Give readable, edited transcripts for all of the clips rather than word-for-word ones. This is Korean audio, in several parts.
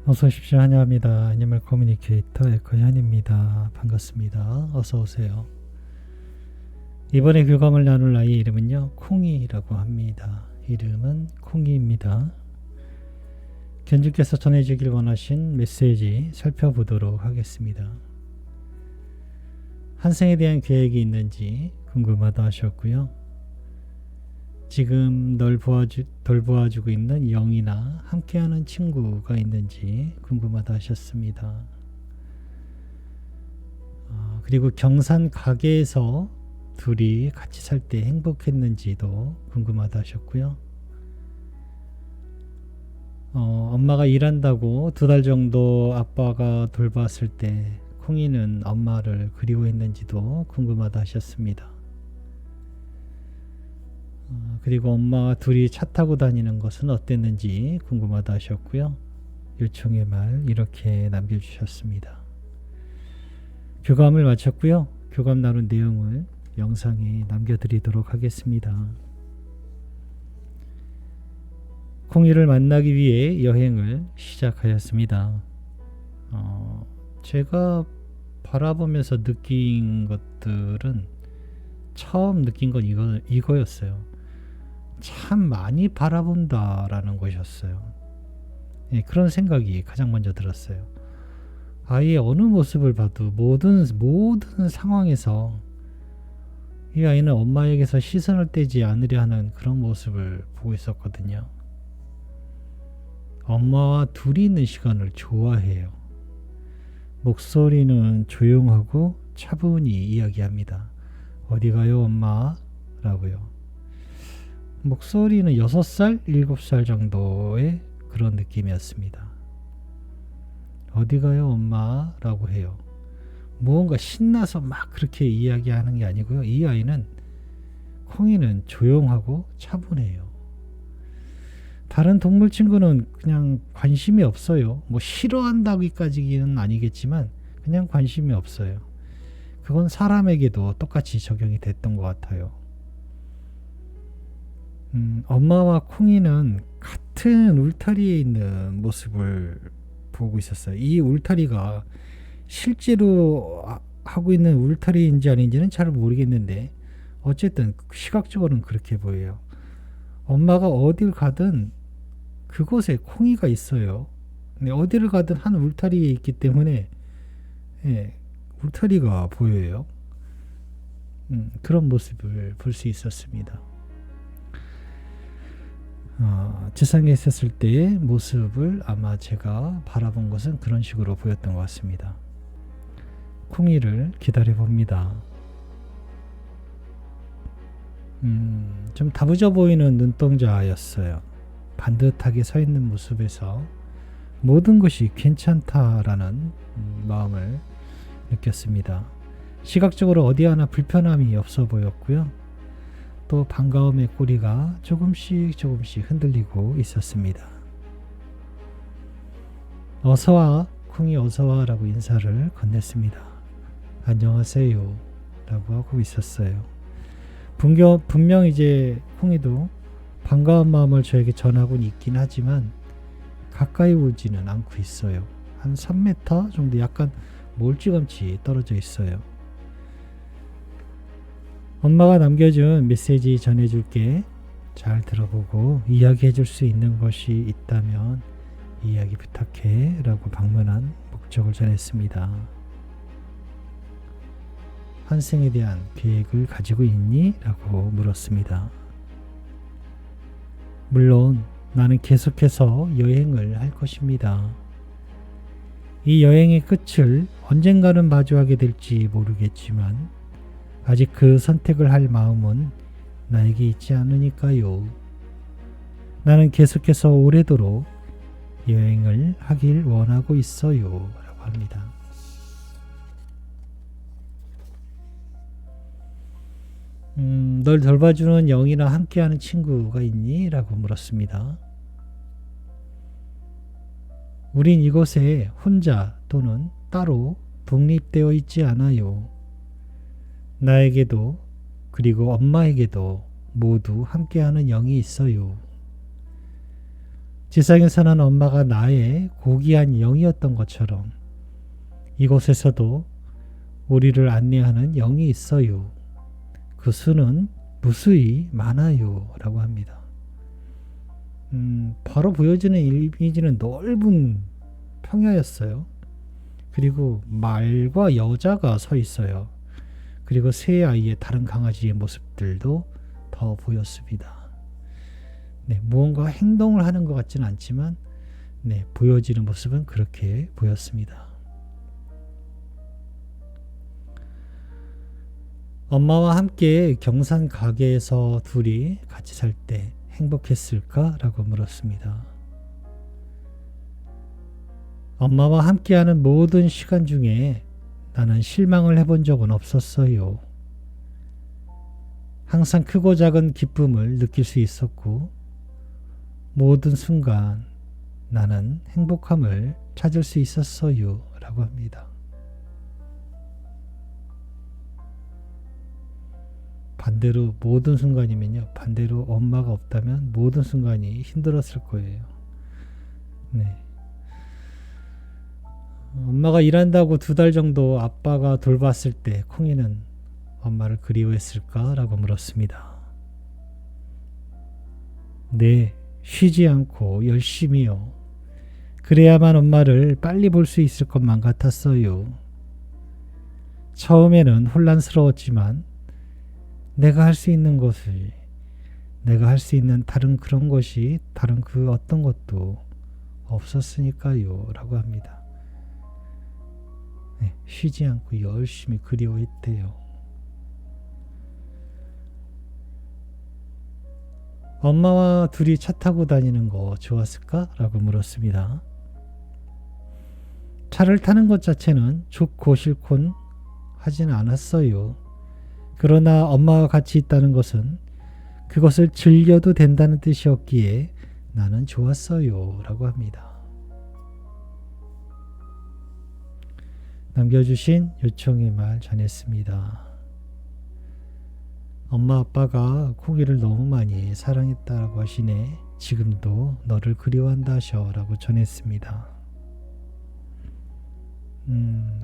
어서 오십시오. 환영합니다. 애니멀 커뮤니케이터 에코현입니다. 반갑습니다. 어서 오세요. 이번에 교감을 나눌 아이의 이름은요, 콩이라고 합니다. 이름은 콩이입니다. 견주께서 전해주길 원하신 메시지 살펴보도록 하겠습니다. 한생에 대한 계획이 있는지 궁금하다 하셨고요. 지금 널 돌보아주고 있는 영이나 함께하는 친구가 있는지 궁금하다 하셨습니다. 그리고 경산 가게에서 둘이 같이 살 때 행복했는지도 궁금하다 하셨고요. 엄마가 일한다고 2달 정도 아빠가 돌봤을 때 콩이는 엄마를 그리워했는지도 궁금하다 하셨습니다. 그리고 엄마와 둘이 차 타고 다니는 것은 어땠는지 궁금하다 하셨고요. 요청의 말 이렇게 남겨주셨습니다. 교감을 마쳤고요. 교감 나눈 내용을 영상에 남겨드리도록 하겠습니다. 콩이를 만나기 위해 여행을 시작하였습니다. 제가 바라보면서 느낀 것들은 처음 느낀 건 이거였어요. 참 많이 바라본다라는 것이었어요. 예, 그런 생각이 가장 먼저 들었어요. 아이의 어느 모습을 봐도 모든 상황에서 이 아이는 엄마에게서 시선을 떼지 않으려 하는 그런 모습을 보고 있었거든요. 엄마와 둘이 있는 시간을 좋아해요. 목소리는 조용하고 차분히 이야기합니다. 어디 가요, 엄마? 라고요. 목소리는 6살, 7살 정도의 그런 느낌이었습니다. 어디 가요, 엄마? 라고 해요. 무언가 신나서 막 그렇게 이야기하는 게 아니고요. 이 아이는, 콩이는 조용하고 차분해요. 다른 동물 친구는 그냥 관심이 없어요. 뭐 싫어한다기까지는 아니겠지만 그냥 관심이 없어요. 그건 사람에게도 똑같이 적용이 됐던 것 같아요. 엄마와 콩이는 같은 울타리에 있는 모습을 보고 있었어요. 이 울타리가 실제로 하고 있는 울타리인지 아닌지는 잘 모르겠는데 어쨌든 시각적으로는 그렇게 보여요. 엄마가 어딜 가든 그곳에 콩이가 있어요. 근데 어디를 가든 한 울타리에 있기 때문에 울타리가 보여요. 그런 모습을 볼 수 있었습니다. 지상에 있었을 때의 모습을 아마 제가 바라본 것은 그런 식으로 보였던 것 같습니다. 콩이를 기다려 봅니다. 좀 다부져 보이는 눈동자였어요. 반듯하게 서 있는 모습에서 모든 것이 괜찮다라는 마음을 느꼈습니다. 시각적으로 어디 하나 불편함이 없어 보였고요. 또 반가움의 꼬리가 조금씩 흔들리고 있었습니다. 어서와, 콩이 어서와 라고 인사를 건넸습니다. 안녕하세요 라고 하고 있었어요. 분명 이제 콩이도 반가운 마음을 저에게 전하고는 있긴 하지만 가까이 오지는 않고 있어요. 한 3m 정도 약간 멀찌감치 떨어져 있어요. 엄마가 남겨준 메시지 전해줄게. 잘 들어보고 이야기해줄 수 있는 것이 있다면 이야기 부탁해 라고 방문한 목적을 전했습니다. 환생에 대한 계획을 가지고 있니? 라고 물었습니다. 물론 나는 계속해서 여행을 할 것입니다. 이 여행의 끝을 언젠가는 마주하게 될지 모르겠지만 아직 그 선택을 할 마음은 나에게 있지 않으니까요. 나는 계속해서 오래도록 여행을 하길 원하고 있어요. 라고 합니다. 널 돌봐주는 영이나 함께하는 친구가 있니? 라고 물었습니다. 우린 이곳에 혼자 또는 따로 독립되어 있지 않아요. 나에게도 그리고 엄마에게도 모두 함께하는 영이 있어요. 지상에서는 엄마가 나의 고귀한 영이었던 것처럼 이곳에서도 우리를 안내하는 영이 있어요. 그 수는 무수히 많아요. 라고 합니다. 바로 보여지는 이미지는 넓은 평야였어요. 그리고 말과 여자가 서 있어요. 그리고 새 아이의 다른 강아지의 모습들도 더 보였습니다. 네, 무언가 행동을 하는 것 같지는 않지만 네, 보여지는 모습은 그렇게 보였습니다. 엄마와 함께 경산 가게에서 둘이 같이 살 때 행복했을까? 라고 물었습니다. 엄마와 함께하는 모든 시간 중에 나는 실망을 해본 적은 없었어요. 항상 크고 작은 기쁨을 느낄 수 있었고 모든 순간 나는 행복함을 찾을 수 있었어요. 라고 합니다. 반대로 모든 순간이면요. 반대로 엄마가 없다면 모든 순간이 힘들었을 거예요. 네. 엄마가 일한다고 2달 정도 아빠가 돌봤을 때 콩이는 엄마를 그리워했을까? 라고 물었습니다. 네, 쉬지 않고 열심히요. 그래야만 엄마를 빨리 볼 수 있을 것만 같았어요. 처음에는 혼란스러웠지만 내가 할 수 있는 것을, 내가 할 수 있는 다른 그런 것이 다른 그 어떤 것도 없었으니까요. 라고 합니다. 네, 쉬지 않고 열심히 그리워했대요. 엄마와 둘이 차 타고 다니는 거 좋았을까? 라고 물었습니다. 차를 타는 것 자체는 좋고 싫곤 하진 않았어요. 그러나 엄마와 같이 있다는 것은 그것을 즐겨도 된다는 뜻이었기에 나는 좋았어요. 라고 합니다. 남겨주신 요청의 말 전했습니다. 엄마 아빠가 콩이를 너무 많이 사랑했다고 하시네. 지금도 너를 그리워한다 하셔 라고 전했습니다.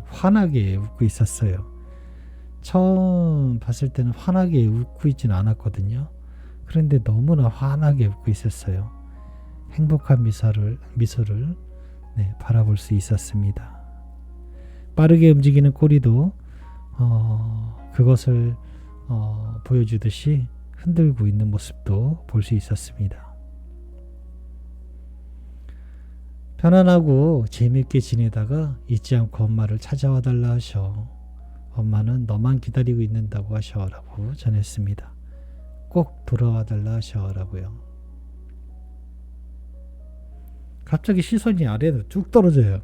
환하게 웃고 있었어요. 처음 봤을 때는 환하게 웃고 있진 않았거든요. 그런데 너무나 환하게 웃고 있었어요. 행복한 미소를 네, 바라볼 수 있었습니다. 빠르게 움직이는 꼬리도 그것을 보여주듯이 흔들고 있는 모습도 볼 수 있었습니다. 편안하고 재미있게 지내다가 잊지 않고 엄마를 찾아와 달라 하셔. 엄마는 너만 기다리고 있는다고 하셔 라고 전했습니다. 꼭 돌아와 달라 하셔 라고요. 갑자기 시선이 아래로 쭉 떨어져요.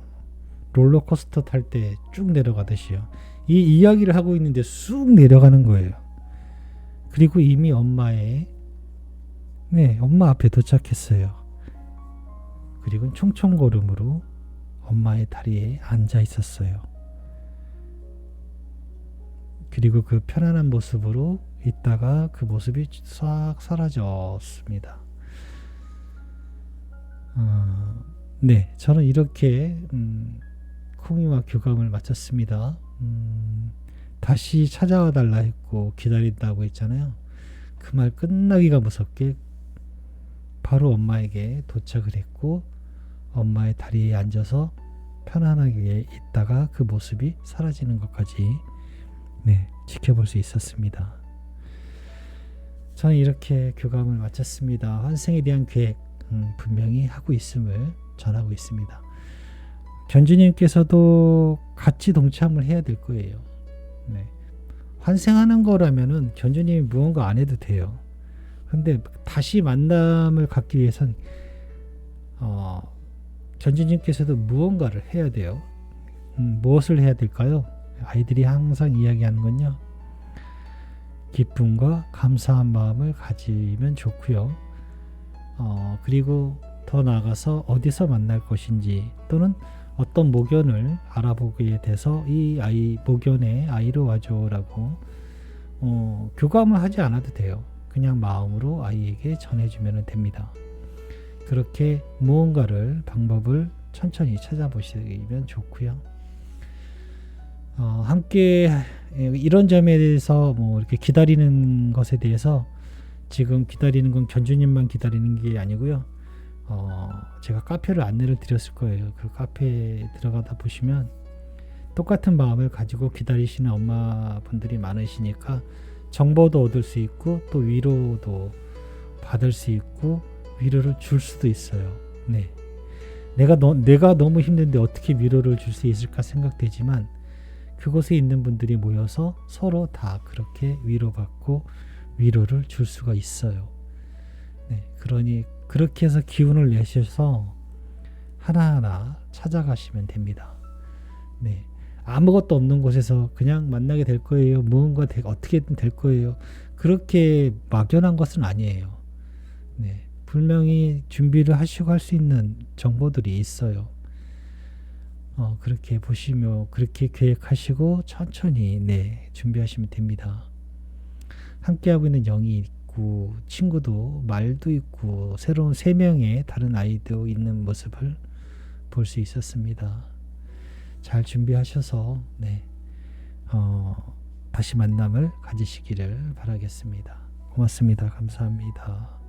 롤러코스터 탈 때 쭉 내려가듯이요. 이 이야기를 하고 있는데 쑥 내려가는 거예요. 그리고 이미 엄마 앞에 도착했어요. 그리고 총총걸음으로 엄마의 다리에 앉아 있었어요. 그리고 그 편안한 모습으로 있다가 그 모습이 싹 사라졌습니다. 네, 저는 이렇게 콩이와 교감을 마쳤습니다. 다시 찾아와 달라 했고 기다린다고 했잖아요. 그 말 끝나기가 무섭게 바로 엄마에게 도착을 했고 엄마의 다리에 앉아서 편안하게 있다가 그 모습이 사라지는 것까지 네, 지켜볼 수 있었습니다. 저는 이렇게 교감을 마쳤습니다. 환생에 대한 계획 분명히 하고 있음을 전하고 있습니다. 견주님께서도 같이 동참을 해야 될 거예요. 네. 환생하는 거라면은 견주님이 무언가 안 해도 돼요. 근데 다시 만남을 갖기 위해선 견주님께서도 무언가를 해야 돼요. 무엇을 해야 될까요? 아이들이 항상 이야기하는 건요. 기쁨과 감사한 마음을 가지면 좋고요. 그리고 더 나아가서 어디서 만날 것인지 또는 어떤 모견을 알아보게 돼서 이 아이 모견의 아이로 와줘라고 교감을 하지 않아도 돼요. 그냥 마음으로 아이에게 전해주면 됩니다. 그렇게 무언가를 방법을 천천히 찾아보시면 좋고요. 함께 이런 점에 대해서 뭐 이렇게 기다리는 것에 대해서 지금 기다리는 건 견주님만 기다리는 게 아니고요. 제가 카페를 안내를 드렸을 거예요. 그 카페에 들어가다 보시면 똑같은 마음을 가지고 기다리시는 엄마분들이 많으시니까 정보도 얻을 수 있고 또 위로도 받을 수 있고 위로를 줄 수도 있어요. 네. 내가 너무 힘든데 어떻게 위로를 줄 수 있을까 생각되지만 그곳에 있는 분들이 모여서 서로 다 그렇게 위로받고 위로를 줄 수가 있어요. 네. 그러니 그렇게 해서 기운을 내셔서 하나하나 찾아가시면 됩니다. 네. 아무것도 없는 곳에서 그냥 만나게 될 거예요. 무언가 어떻게든 될 거예요. 그렇게 막연한 것은 아니에요. 네. 분명히 준비를 하시고 할 수 있는 정보들이 있어요. 그렇게 보시며 그렇게 계획하시고 천천히 준비하시면 됩니다. 함께하고 있는 영이 있고 친구도 말도 있고 새로운 3명의 다른 아이도 있는 모습을 볼 수 있었습니다. 잘 준비하셔서 다시 만남을 가지시기를 바라겠습니다. 고맙습니다. 감사합니다.